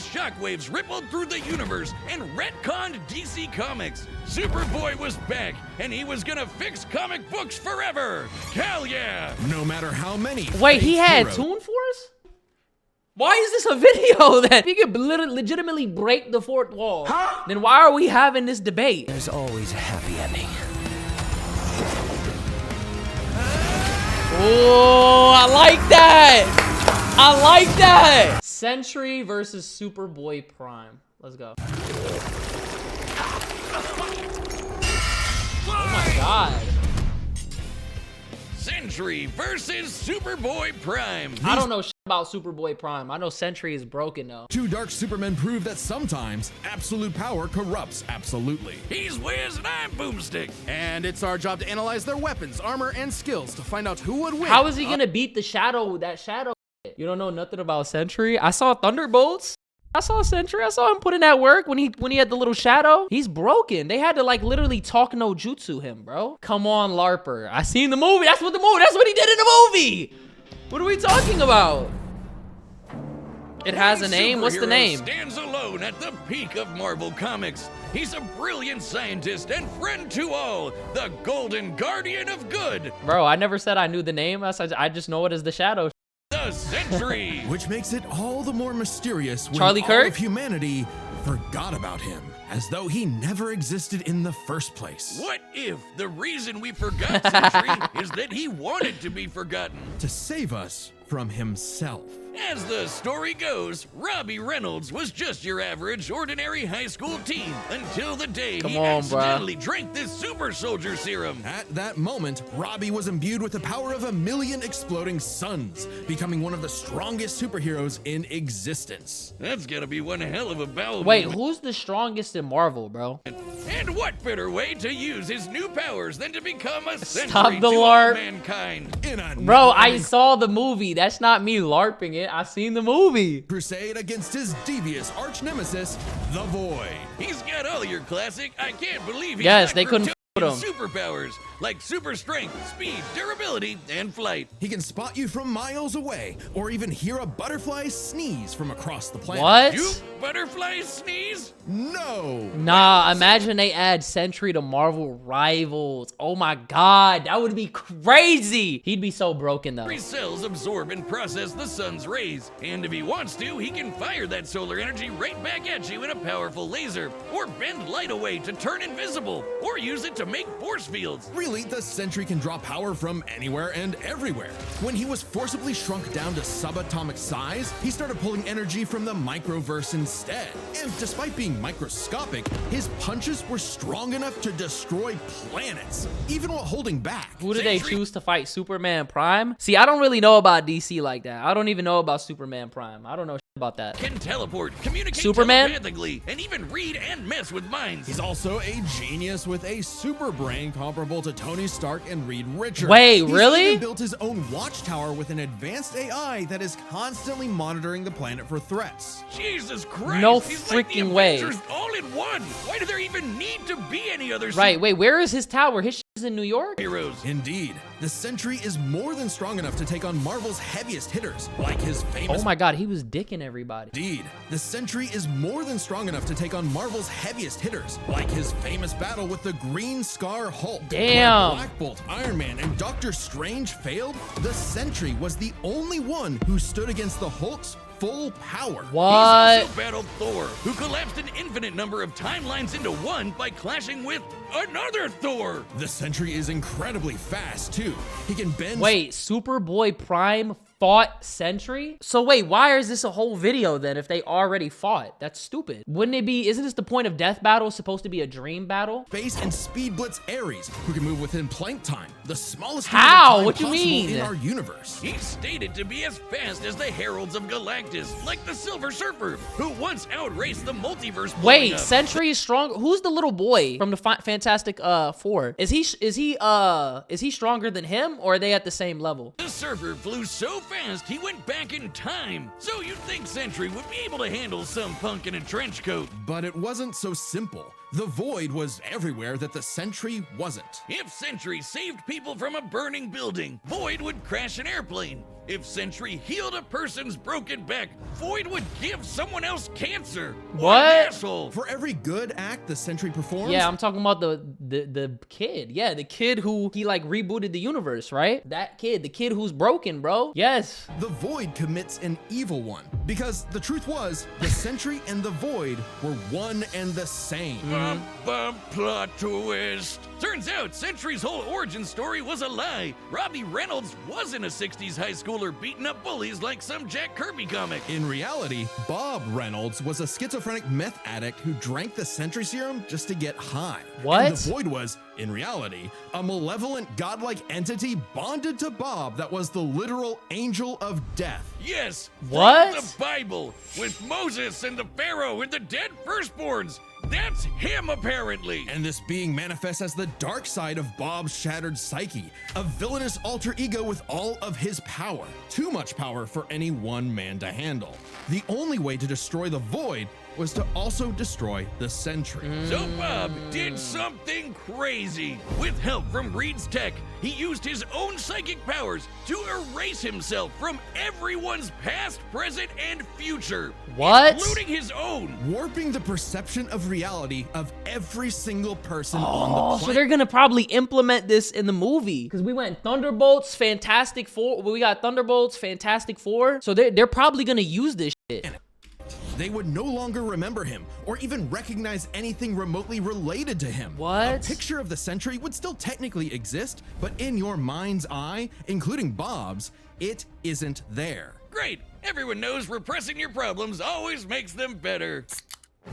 shockwaves rippled through the universe and retconned DC Comics. Superboy was back, and he was gonna fix comic books forever. Hell yeah! No matter how many. Wait, he had Toon Force? Why is this a video that he could legitimately break the fourth wall? Huh? Then why are we having this debate? There's always a happy ending. Oh, I like that. I like that. Sentry versus Superboy-Prime. Let's go. Oh my god. Sentry versus Superboy-Prime. I don't know shit about Superboy-Prime. I know Sentry is broken though. Two dark Supermen prove that sometimes absolute power corrupts absolutely. He's Wiz and I'm Boomstick. And it's our job to analyze their weapons, armor, and skills to find out who would win. How is he gonna beat the shadow? That shadow. You don't know nothing about Sentry? I saw Thunderbolts. I saw Sentry. I saw him put in that work when he had the little shadow. He's broken. They had to like literally talk no jutsu him, bro. Come on, Larper. I seen the movie. That's what he did in the movie. What are we talking about? It has a name. What's the name? Stands alone at the peak of Marvel Comics. He's a brilliant scientist and friend to all, the Golden Guardian of Good. Bro, I never said I knew the name. I just know it as the Shadow. The Sentry. Which makes it all the more mysterious when Charlie all Kirk? of humanity forgot about him, as though he never existed in the first place. What if the reason we forgot Sentry is that he wanted to be forgotten? To save us from himself. As the story goes, Robbie Reynolds was just your average, ordinary high school teen until the day he accidentally drank this super soldier serum. At that moment, Robbie was imbued with the power of 1,000,000 exploding suns, becoming one of the strongest superheroes in existence. That's gotta be one hell of a bowel Wait, movement. who's the strongest in Marvel, bro? And what better way to use his new powers than to become a sentry Stop the to all LARP. mankind? Bro, I saw the movie. That's not me LARPing it. I seen the movie. Crusade against his devious arch nemesis, the Void. He's got all your classic, I can't believe he's Yes, not they couldn't Kryptonian f*** him. superpowers like super strength, speed, durability, and flight. He can spot you from miles away, or even hear a butterfly sneeze from across the planet. What? You butterfly sneeze? No! Nah, imagine they add Sentry to Marvel Rivals. Oh my god, that would be crazy. He'd be so broken though. His cells absorb and process the sun's rays, and if he wants to, he can fire that solar energy right back at you in a powerful laser, or bend light away to turn invisible, or use it to make force fields. Really, the Sentry can draw power from anywhere and everywhere. When he was forcibly shrunk down to subatomic size, he started pulling energy from the microverse instead. And despite being microscopic, his punches were strong enough to destroy planets, even while holding back. Who did they choose to fight? Superman Prime? See, I don't really know about DC like that. I don't even know about Superman Prime. I don't know shit about that. Can teleport, communicate Superman? telepathically, and even read and mess with minds. He's also a genius with a super brain comparable to Tony Stark and Reed Richards. Wait, He's really? even built his own watchtower with an advanced AI that is constantly monitoring the planet for threats. Jesus Christ! No he's like the freaking way. Avengers all in one. Why do there even need to be any other Right, wait, where is his tower? His shit is in New York? heroes? Indeed, the Sentry is more than strong enough to take on Marvel's heaviest hitters, like his famous... Oh my god, he was dicking everybody. Indeed, the Sentry is more than strong enough to take on Marvel's heaviest hitters, like his famous battle with the Green Scar Hulk. Damn. When Black Bolt, Iron Man, and Doctor Strange failed, the Sentry was the only one who stood against the Hulk's full power. What? He also battled Thor, who collapsed an infinite number of timelines into one by clashing with another Thor. The Sentry is incredibly fast, too. He can bend... Wait, Superboy-Prime fought Sentry? So wait, why is this a whole video then if they already fought? That's stupid. Wouldn't it be, isn't this the point of Death Battle supposed to be a dream battle? Space and Speed Blitz Ares, who can move within plank time, the smallest How? unit of time What you possible mean? in our universe. He's stated to be as fast as the Heralds of Galactus, like the Silver Surfer, who once outraced the multiverse. blowing Wait, up. Sentry is strong. Who's the little boy from the Fantastic Four? Is he stronger than him, or are they at the same level? The Surfer flew so fast he went back in time. So you'd think Sentry would be able to handle some punk in a trench coat. But it wasn't so simple. The Void was everywhere that the Sentry wasn't. If Sentry saved people from a burning building, Void would crash an airplane. If Sentry healed a person's broken back, Void would give someone else cancer. What an asshole. For every good act the Sentry performs, Yeah, I'm talking about the kid. Yeah, the kid who he like rebooted the universe, right? That kid, the kid who's broken, bro. Yes. the Void commits an evil one. Because the truth was, the Sentry and the Void were one and the same. Bum, bum, plot twist. Turns out Sentry's whole origin story was a lie. Robbie Reynolds wasn't a 60s high schooler beating up bullies like some Jack Kirby comic. In reality, Bob Reynolds was a schizophrenic meth addict who drank the Sentry serum just to get high. What? And the Void was, in reality, a malevolent godlike entity bonded to Bob that was the literal angel of death. Yes, What? from the Bible, with Moses and the Pharaoh and the dead firstborns. That's him, apparently. And this being manifests as the dark side of Bob's shattered psyche, a villainous alter ego with all of his power. Too much power for any one man to handle. The only way to destroy the Void was to also destroy the Sentry. So Bob did something crazy. With help from Reed's tech, he used his own psychic powers to erase himself from everyone's past, present, and future. What? Including his own. Warping the perception of reality of every single person on the Oh, planet. so they're gonna probably implement this in the movie because we went Thunderbolts, Fantastic Four. We got Thunderbolts, Fantastic Four. So they're probably gonna use this shit. They would no longer remember him or even recognize anything remotely related to him. What? A picture of the Sentry would still technically exist, but in your mind's eye, including Bob's, it isn't there. Great. Everyone knows repressing your problems always makes them better.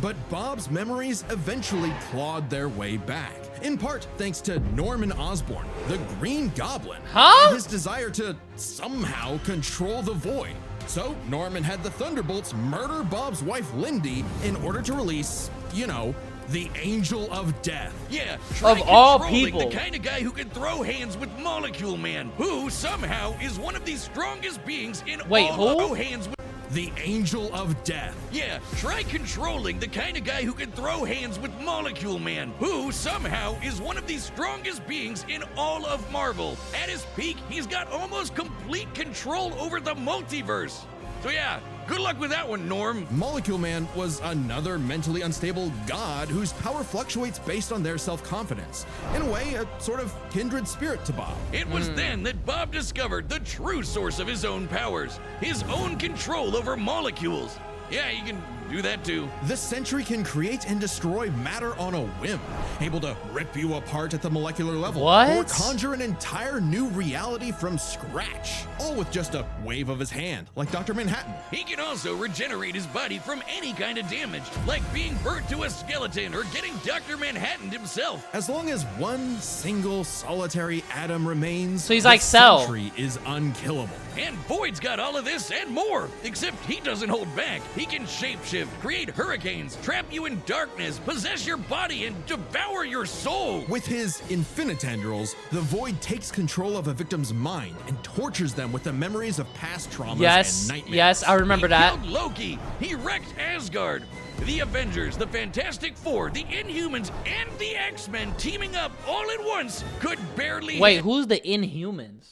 But Bob's memories eventually clawed their way back, in part thanks to Norman Osborn, the Green Goblin, Huh? and his desire to somehow control the Void. So Norman had the Thunderbolts murder Bob's wife Lindy in order to release, you know, the Angel of Death. Yeah, try Of all controlling people. the kind of guy who can throw hands with Molecule Man, who somehow is one of the strongest beings in Wait, all who? throw hands with. The Angel of Death. Yeah, try controlling the kind of guy who can throw hands with Molecule Man, who somehow is one of the strongest beings in all of Marvel. At his peak, he's got almost complete control over the multiverse. So yeah, good luck with that one, Norm. Molecule Man was another mentally unstable god whose power fluctuates based on their self-confidence. In a way, a sort of kindred spirit to Bob. It was then that Bob discovered the true source of his own powers, his own control over molecules. Yeah, you can do that too. The Sentry can create and destroy matter on a whim, able to rip you apart at the molecular level, What? or conjure an entire new reality from scratch, all with just a wave of his hand, like Dr. Manhattan. He can also regenerate his body from any kind of damage, like being burnt to a skeleton or getting Dr. Manhattan himself. As long as one single solitary atom remains, So he's the like Cell. Sentry is unkillable. And Void's got all of this and more, except he doesn't hold back. He can shapeshift, create hurricanes, trap you in darkness, possess your body, and devour your soul. With his infinitendrils, the Void takes control of a victim's mind and tortures them with the memories of past traumas Yes, and nightmares. yes, I remember He that. killed Loki. He wrecked Asgard. The Avengers, the Fantastic Four, the Inhumans, and the X-Men teaming up all at once could barely Wait, who's the Inhumans?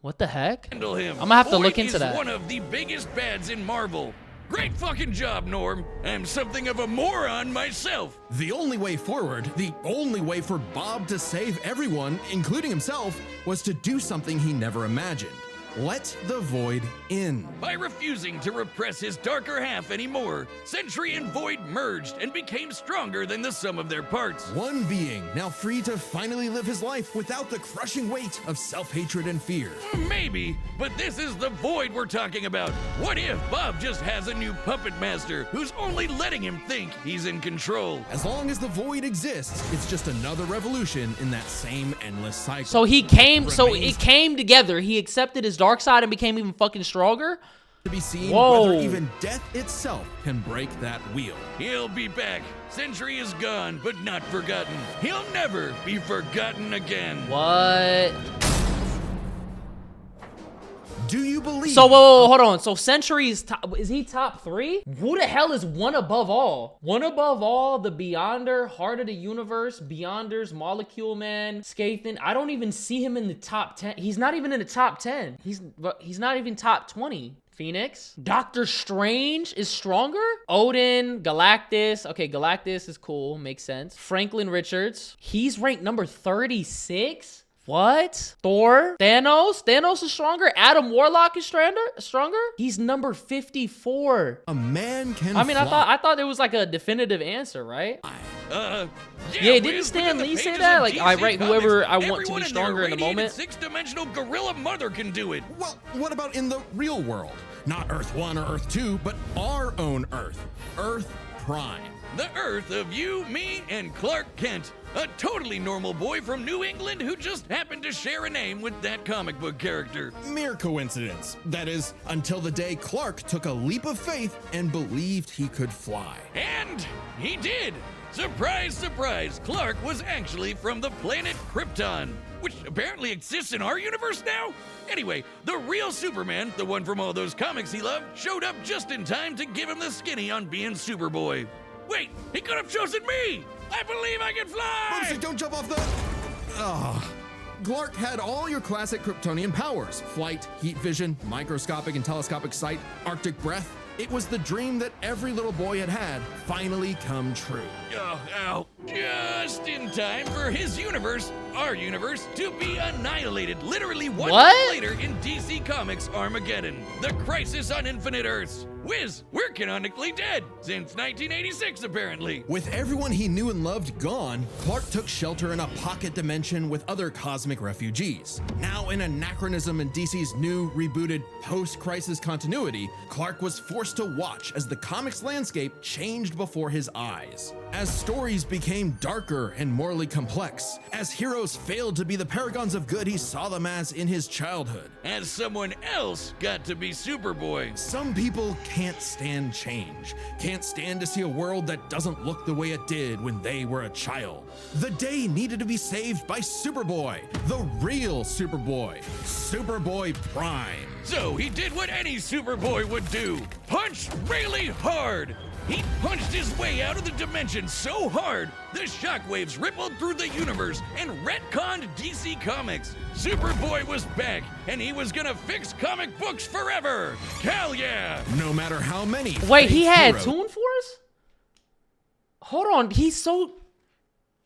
What the heck? handle him. I'm gonna have to Void look into is that. one of the biggest bads in Marvel. Great fucking job, Norm. I'm something of a moron myself. The only way forward, the only way for Bob to save everyone, including himself, was to do something he never imagined. Let the Void in. By refusing to repress his darker half anymore, Sentry and Void merged and became stronger than the sum of their parts. One being, now free to finally live his life without the crushing weight of self-hatred and fear. Maybe, but this is the Void we're talking about. What if Bob just has a new puppet master who's only letting him think he's in control? As long as the Void exists, it's just another revolution in that same endless cycle. So he came, so Remains it came together. He accepted his dark side and became even fucking stronger. to be seen Whoa. whether even death itself can break that wheel. He'll be back. Sentry is gone, but not forgotten. He'll never be forgotten again. What? Do you believe? So, whoa, hold on. So Sentry is top, is he top 3? Who the hell is one above all? One above all, the Beyonder, Heart of the Universe, Beyonders, Molecule Man, Scathan. I don't even see him in the top 10. He's not even in the top 10. He's not even top 20. Phoenix. Doctor Strange is stronger. Odin, Galactus. Okay, Galactus is cool. Makes sense. Franklin Richards. He's ranked number 36. What? Thor? Thanos? Thanos is stronger? Adam Warlock is stronger? He's number 54. A man can I mean, fly. I thought there was like a definitive answer, right? Yeah, Didn't Stan Lee say that? Like, I write whoever I want to be stronger in the moment. Six-dimensional gorilla mother can do it. Well, what about in the real world? Not Earth 1 or Earth 2, but our own Earth. Earth Prime. The Earth of you, me, and Clark Kent. A totally normal boy from New England who just happened to share a name with that comic book character. Mere coincidence. That is, until the day Clark took a leap of faith and believed he could fly. And he did. Surprise, surprise, Clark was actually from the planet Krypton, which apparently exists in our universe now? Anyway, the real Superman, the one from all those comics he loved, showed up just in time to give him the skinny on being Superboy. Wait, he could have chosen me! I believe I can fly! Mostly, don't jump off the... Oh. Clark had all your classic Kryptonian powers. Flight, heat vision, microscopic and telescopic sight, Arctic breath. It was the dream that every little boy had finally come true. Ow. Just in time for his universe, our universe, to be annihilated literally 1 month later in DC Comics Armageddon. The Crisis on Infinite Earths. Whiz, we're canonically dead since 1986, apparently. With everyone he knew and loved gone, Clark took shelter in a pocket dimension with other cosmic refugees. Now, an anachronism in DC's new, rebooted, post-crisis continuity, Clark was forced to watch as the comics landscape changed before his eyes. As stories became darker and morally complex, as heroes failed to be the paragons of good he saw them as in his childhood. As someone else got to be Superboy. Some people can't stand change, can't stand to see a world that doesn't look the way it did when they were a child. The day needed to be saved by Superboy, the real Superboy, Superboy-Prime. So he did what any Superboy would do, punch really hard. He punched his way out of the dimension so hard, the shockwaves rippled through the universe and retconned DC Comics. Superboy was back, and he was gonna fix comic books forever. Hell yeah! No matter how many. Wait, he had heroes- Toon Force? Hold on, he's so...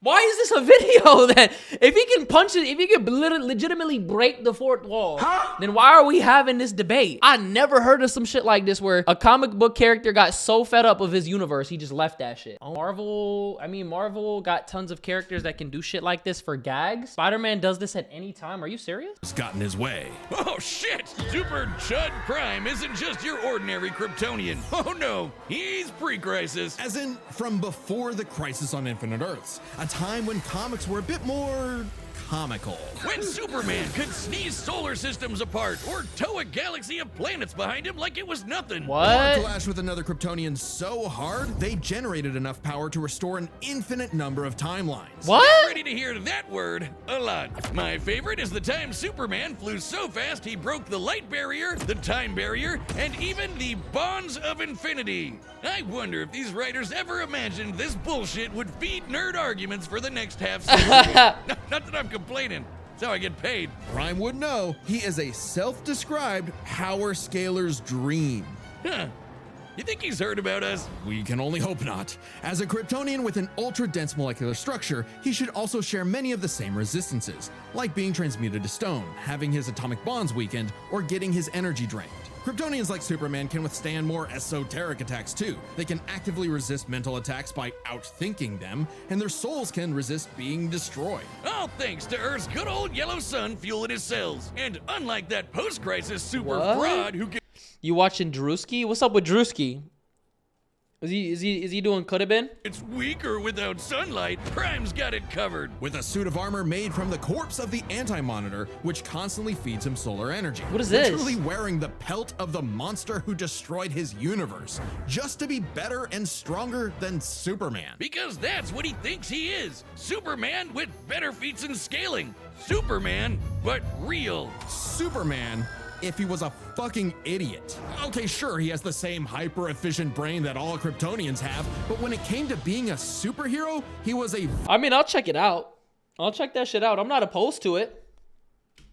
Why is this a video then? If he can punch it, if he can legitimately break the fourth wall, then why are we having this debate? I never heard of some shit like this where a comic book character got so fed up of his universe, he just left that shit. Marvel got tons of characters that can do shit like this for gags. Spider-Man does this at any time. Are you serious? Has gotten his way. Oh shit! Super Chud Prime isn't just your ordinary Kryptonian. Oh no, he's pre-crisis. As in, from before the Crisis on Infinite Earths, a time when comics were a bit more comical. When Superman could sneeze solar systems apart or tow a galaxy of planets behind him like it was nothing. Or What? clash with another Kryptonian so hard, they generated enough power to restore an infinite number of timelines. What? Ready to hear that word a lot. My favorite is the time Superman flew so fast he broke the light barrier, the time barrier, and even the bonds of infinity. I wonder if these writers ever imagined this bullshit would feed nerd arguments for the next half century. Not that I'm complaining. That's how I get paid. Prime would know he is a self-described power scaler's dream. Huh. You think he's heard about us? We can only hope not. As a Kryptonian with an ultra-dense molecular structure, he should also share many of the same resistances, like being transmuted to stone, having his atomic bonds weakened, or getting his energy drained. Kryptonians like Superman can withstand more esoteric attacks too. They can actively resist mental attacks by outthinking them, and their souls can resist being destroyed. All thanks to Earth's good old yellow sun fueling his cells. And unlike that post-crisis super What? fraud who can You watching Drewski? What's up with Drewski? Is he doing coulda been? it's weaker without sunlight, Prime's got it covered. With a suit of armor made from the corpse of the Anti-Monitor, which constantly feeds him solar energy. What is this? Literally wearing the pelt of the monster who destroyed his universe, just to be better and stronger than Superman. Because that's what he thinks he is. Superman with better feats and scaling. Superman, but real. Superman, if he was a fucking idiot. Okay, sure, he has the same hyper-efficient brain that all Kryptonians have, but when it came to being a superhero, he was a I mean, I'll check it out. I'll check that shit out. I'm not opposed to it.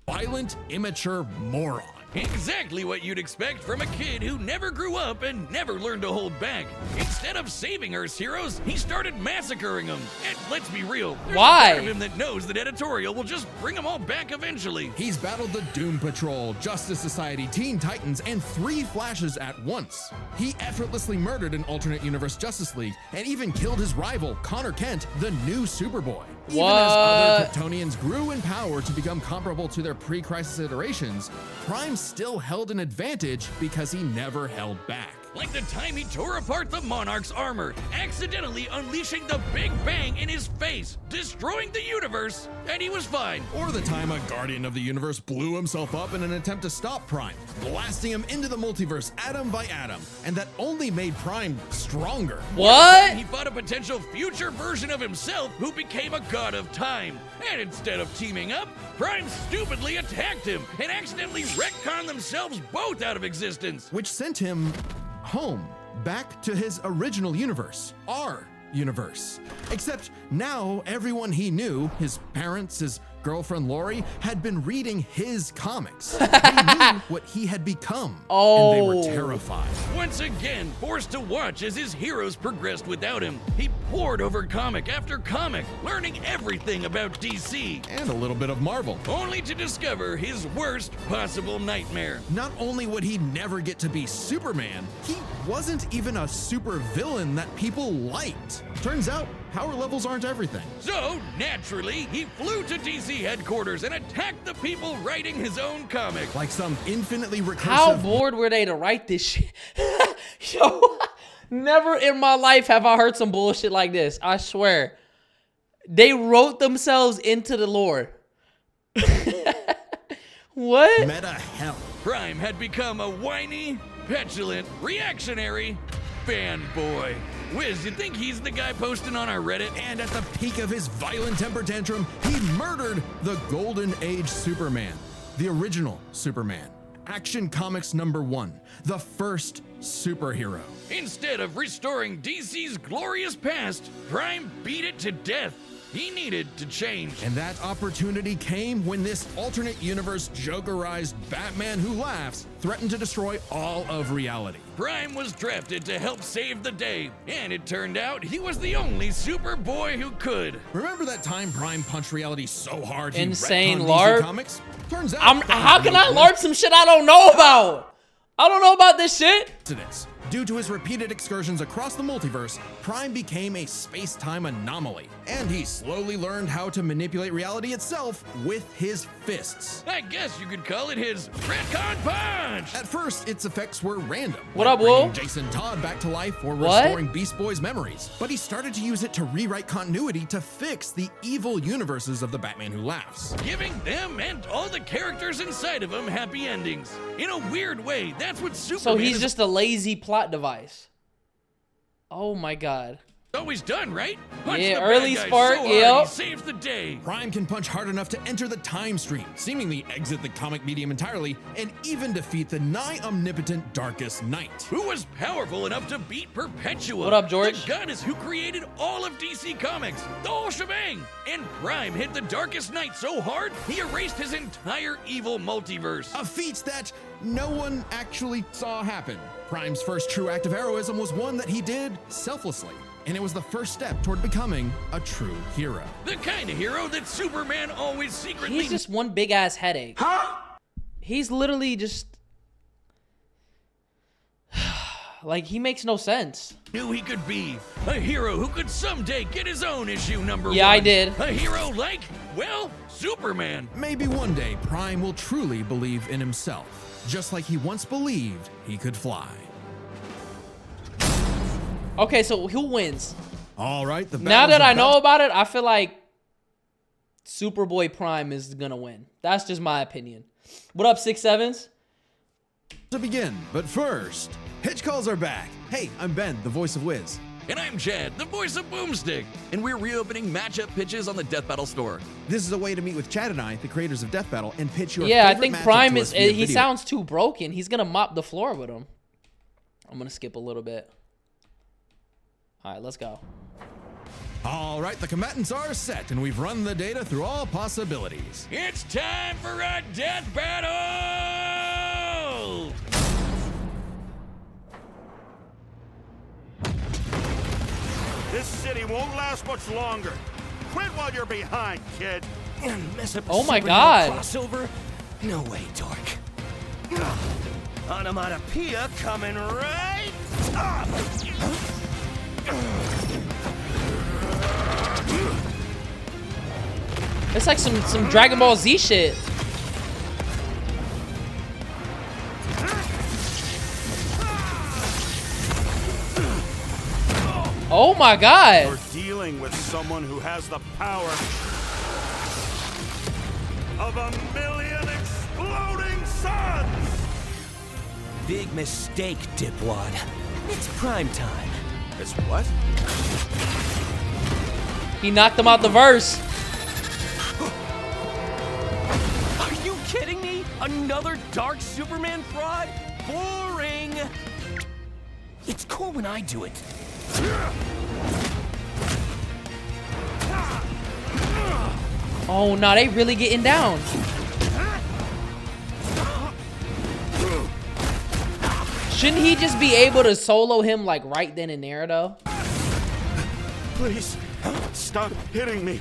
violent, immature moron. Exactly what you'd expect from a kid who never grew up and never learned to hold back. Instead of saving Earth's heroes, he started massacring them. And let's be real, there's Why? a part of him that knows that editorial will just bring them all back eventually. He's battled the Doom Patrol, Justice Society, Teen Titans, and 3 Flashes at once. He effortlessly murdered an alternate universe Justice League and even killed his rival, Connor Kent, the new Superboy. Even as other Kryptonians grew in power to become comparable to their pre-crisis iterations, Prime still held an advantage because he never held back. Like the time he tore apart the Monarch's armor, accidentally unleashing the Big Bang in his face, destroying the universe, and he was fine. Or the time a Guardian of the Universe blew himself up in an attempt to stop Prime, blasting him into the multiverse atom by atom, and that only made Prime stronger. What? He fought a potential future version of himself who became a god of time. And instead of teaming up, Prime stupidly attacked him and accidentally retconned themselves both out of existence. Which sent him home, back to his original universe, our universe. Except now everyone he knew, his parents, his girlfriend Lori, had been reading his comics. They knew what he had become, and they were terrified. Once again, forced to watch as his heroes progressed without him, he pored over comic after comic, learning everything about DC, And a little bit of Marvel. only to discover his worst possible nightmare. Not only would he never get to be Superman, he wasn't even a super villain that people liked. Turns out, power levels aren't everything. So, naturally, he flew to DC headquarters and attacked the people writing his own comic. Like some infinitely recursive... How bored were they to write this shit? Yo, never in my life have I heard some bullshit like this. I swear. They wrote themselves into the lore. What? meta hell. Prime had become a whiny, petulant, reactionary fanboy. Wiz, you think he's the guy posting on our Reddit? And at the peak of his violent temper tantrum, he murdered the Golden Age Superman, the original Superman. Action Comics #1, the first superhero. Instead of restoring DC's glorious past, Prime beat it to death. He needed to change. And that opportunity came when this alternate universe Jokerized Batman Who Laughs threatened to destroy all of reality. Prime was drafted to help save the day, and it turned out he was the only Superboy who could. Remember that time Prime punched reality so hard he Insane retconned LARP? DC Comics? Turns out How can I LARP some shit I don't know about? I don't know about this shit. coincidence. Due to his repeated excursions across the multiverse, Prime became a space-time anomaly, and he slowly learned how to manipulate reality itself with his fists. I guess you could call it his retcon punch. At first, its effects were random. What like up, Wolf? bringing Jason Todd back to life or What? restoring Beast Boy's memories. But he started to use it to rewrite continuity to fix the evil universes of the Batman Who Laughs. Giving them and all the characters inside of him happy endings. In a weird way, that's what Superman So he's has just a lazy plot device. Oh my god. always done, right? Punch Yeah, the early bad guy spark, so hard yep. he saves the day. Prime can punch hard enough to enter the time stream, seemingly exit the comic medium entirely, and even defeat the nigh omnipotent Darkest Knight. Who was powerful enough to beat Perpetua? What up, George? The goddess who created all of DC Comics, the whole shebang. And Prime hit the Darkest Knight so hard, he erased his entire evil multiverse. A feat that no one actually saw happen. Prime's first true act of heroism was one that he did selflessly, and it was the first step toward becoming a true hero. The kind of hero that Superman always secretly He's just one big ass headache. Huh? He's literally just like, he makes no sense. knew he could be. A hero who could someday get his own issue number Yeah, one. I did. A hero like, well, Superman. Maybe one day Prime will truly believe in himself, just like he once believed he could fly. Okay, so who wins? All right, the Now battle's that I about know about it, I feel like Superboy-Prime is gonna win. That's just my opinion. What up, 6'7s"? to begin, but first, Hitch calls are back. Hey, I'm Ben, the voice of Wiz. And I'm Chad, the voice of Boomstick. And we're reopening matchup pitches on the Death Battle store. This is a way to meet with Chad and I, the creators of Death Battle, and pitch your Yeah, I favorite think matchup Prime to is. us via He video. sounds too broken. He's gonna mop the floor with him. I'm gonna skip a little bit. All right, let's go. All right, the combatants are set, and we've run the data through all possibilities. It's time for a Death Battle! This city won't last much longer. Quit while you're behind, kid. Mess up a Oh my superhero God. crossover? No way, dork. Onomatopoeia coming right up. It's like some Dragon Ball Z shit. Oh my God. You're dealing with someone who has the power of 1,000,000 exploding suns! Big mistake, dipwad. It's prime time. It's what? He knocked him out the verse. Are you kidding me? Another Dark Superman fraud? Boring! It's cool when I do it. Oh no, they really getting down. Shouldn't he just be able to solo him like right then and there though? Please, stop hitting me.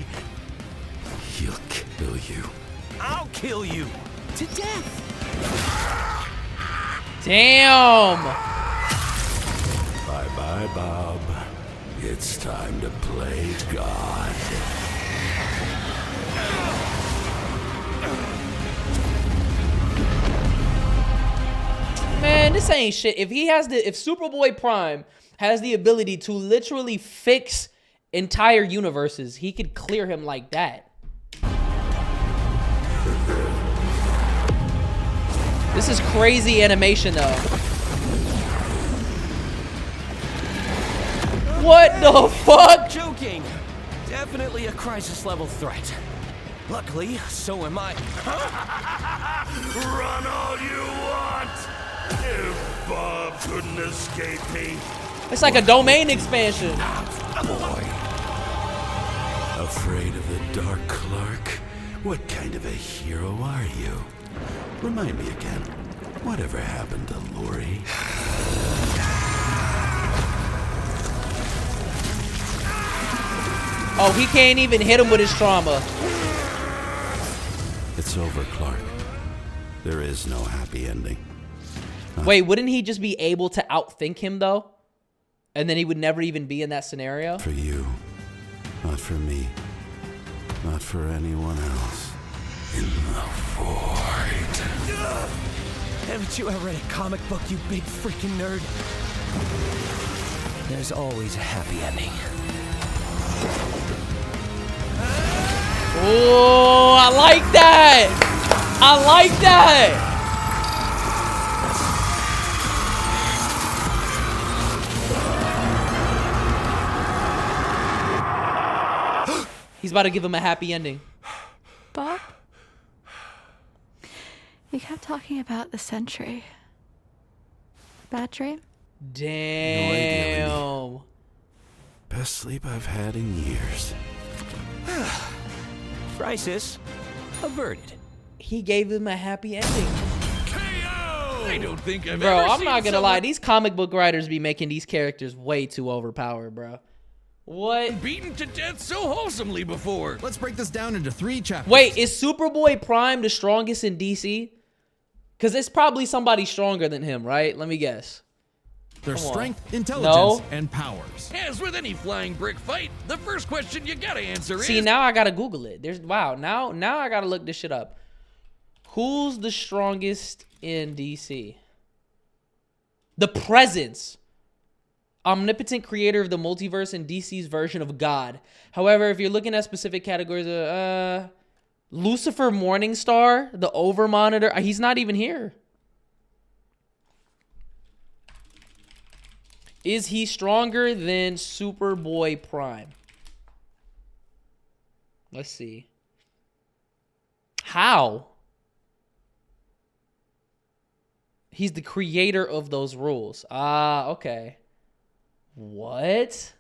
He'll kill you. I'll kill you. To death. Damn. Bye-bye, Bob. It's time to play God. Man, this ain't shit. If Superboy-Prime has the ability to literally fix entire universes, he could clear him like that. This is crazy animation though. What the fuck? Joking. Definitely a crisis level threat. Luckily, so am I. Run all you want! If Bob couldn't escape me. It's like a domain expansion. Boy. Afraid of the Dark Clark? What kind of a hero are you? Remind me again, whatever happened to Lori? Oh, he can't even hit him with his trauma. It's over, Clark. There is no happy ending. Wait, wouldn't he just be able to outthink him though? And then he would never even be in that scenario? For you, not for me, not for anyone else. In the void. Haven't you ever read a comic book, you big freaking nerd? There's always a happy ending. Oh, I like that. I like that. He's about to give him a happy ending. Bob? You kept talking about the Sentry. Bad dream? Damn. Best sleep I've had in years. Crisis averted. He gave him a happy ending. I don't think I've Bro, ever I'm seen not gonna someone lie. These comic book writers be making these characters way too overpowered, bro. What? beaten to death so wholesomely before. Let's break this down into 3 chapters. Wait, is Superboy-Prime the strongest in DC? Because it's probably somebody stronger than him, right? Let me guess. Their Come on. strength, intelligence, No. and powers. As with any flying brick fight, the first question you gotta answer See, is... now I gotta Google it. Wow, now I gotta look this shit up. Who's the strongest in DC? The Presence. Omnipotent creator of the multiverse and DC's version of God. However, if you're looking at specific categories, Lucifer Morningstar, the Overmonitor, he's not even here. Is he stronger than Superboy-Prime? Let's see. How? He's the creator of those rules. Ah, okay. What?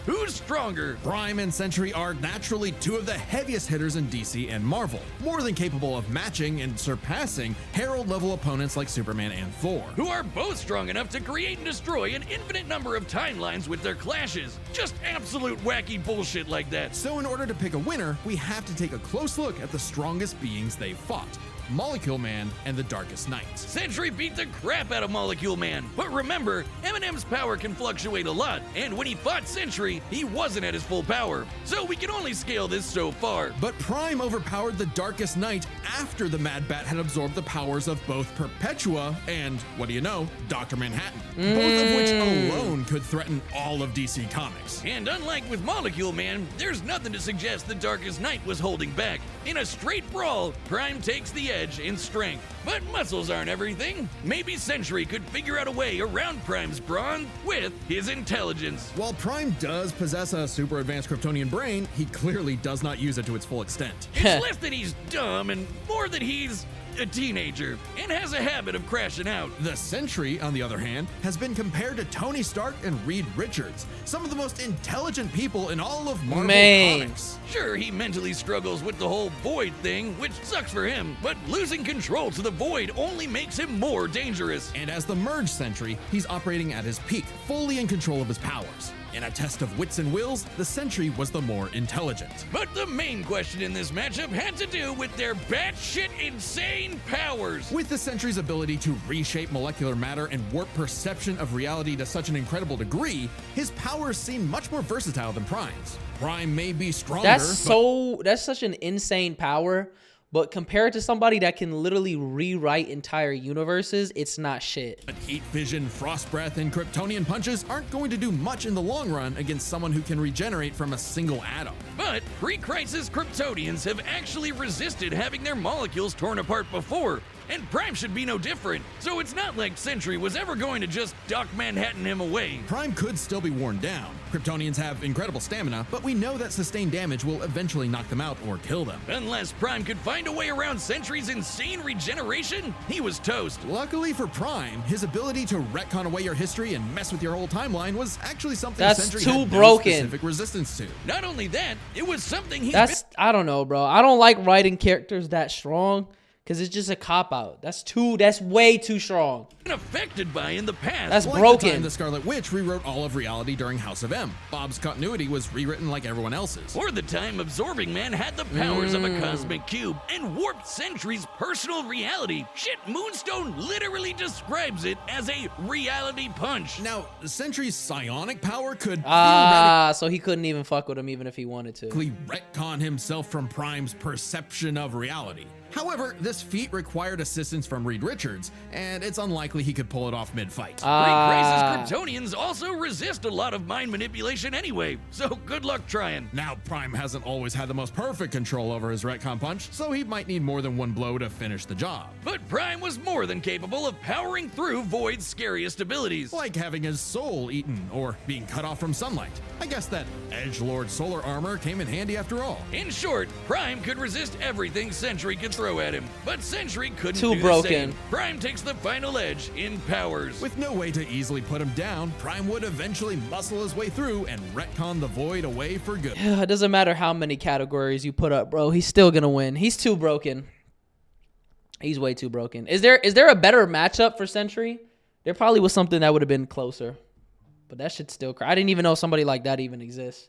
Who's stronger? Prime and Sentry are naturally two of the heaviest hitters in DC and Marvel, more than capable of matching and surpassing Herald-level opponents like Superman and Thor. Who are both strong enough to create and destroy an infinite number of timelines with their clashes. Just absolute wacky bullshit like that. So in order to pick a winner, we have to take a close look at the strongest beings they've fought. Molecule Man and the Darkest Knight. Sentry beat the crap out of Molecule Man, but remember, Eminem's power can fluctuate a lot, and when he fought Sentry, he wasn't at his full power, so we can only scale this so far. But Prime overpowered the Darkest Knight after the Mad Bat had absorbed the powers of both Perpetua and, what do you know, Dr. Manhattan, both of which alone could threaten all of DC Comics. And unlike with Molecule Man, there's nothing to suggest the Darkest Knight was holding back. In a straight brawl, Prime takes the edge in strength. But muscles aren't everything. Maybe Sentry could figure out a way around Prime's brawn with his intelligence. While Prime does possess a super advanced Kryptonian brain, he clearly does not use it to its full extent. It's less that he's dumb and more that he's a teenager and has a habit of crashing out. The Sentry, on the other hand, has been compared to Tony Stark and Reed Richards, some of the most intelligent people in all of Marvel Comics. Sure, he mentally struggles with the whole Void thing, which sucks for him, but losing control to the Void only makes him more dangerous. And as the Merge Sentry, he's operating at his peak, fully in control of his powers. In a test of wits and wills, the Sentry was the more intelligent. But the main question in this matchup had to do with their batshit insane powers. With the Sentry's ability to reshape molecular matter and warp perception of reality to such an incredible degree, his powers seem much more versatile than Prime's. Prime may be stronger, That's such an insane power, but compared to somebody that can literally rewrite entire universes, it's not shit. But heat vision, frost breath, and Kryptonian punches aren't going to do much in the long run against someone who can regenerate from a single atom. But pre-crisis Kryptonians have actually resisted having their molecules torn apart before, and Prime should be no different. So it's not like Sentry was ever going to just Doc Manhattan him away. Prime could still be worn down. Kryptonians have incredible stamina, but we know that sustained damage will eventually knock them out or kill them. Unless Prime could find a way around Sentry's insane regeneration, he was toast. Luckily for Prime, his ability to retcon away your history and mess with your whole timeline was actually something That's Sentry too had no broken. specific resistance to. Not only that, it was something I don't know, bro. I don't like writing characters that strong because it's just a cop-out. That's way too strong. been affected by in the past. That's Like broken. the time the Scarlet Witch rewrote all of reality during House of M. Bob's continuity was rewritten like everyone else's. Or the time Absorbing Man had the powers of a cosmic cube and warped Sentry's personal reality. Shit, Moonstone literally describes it as a reality punch. Now, Sentry's psionic power could So he couldn't even fuck with him even if he wanted to. theoretically retcon himself from Prime's perception of reality. However, this feat required assistance from Reed Richards, and it's unlikely he could pull it off mid-fight. Pre-crisis Kryptonians also resist a lot of mind manipulation anyway, so good luck trying. Now, Prime hasn't always had the most perfect control over his retcon punch, so he might need more than one blow to finish the job. But Prime was more than capable of powering through Void's scariest abilities. Like having his soul eaten, or being cut off from sunlight. I guess that edgelord solar armor came in handy after all. In short, Prime could resist everything Sentry could throw at him, but Sentry couldn't Too do broken. the same. Prime takes the final edge in powers. With no way to easily put him down, Prime would eventually muscle his way through and retcon the Void away for good. It doesn't matter how many categories you put up, bro. He's still gonna win. He's too broken. He's way too broken. Is there a better matchup for Sentry? There probably was something that would have been closer. But that shit's still crazy. I didn't even know somebody like that even exists.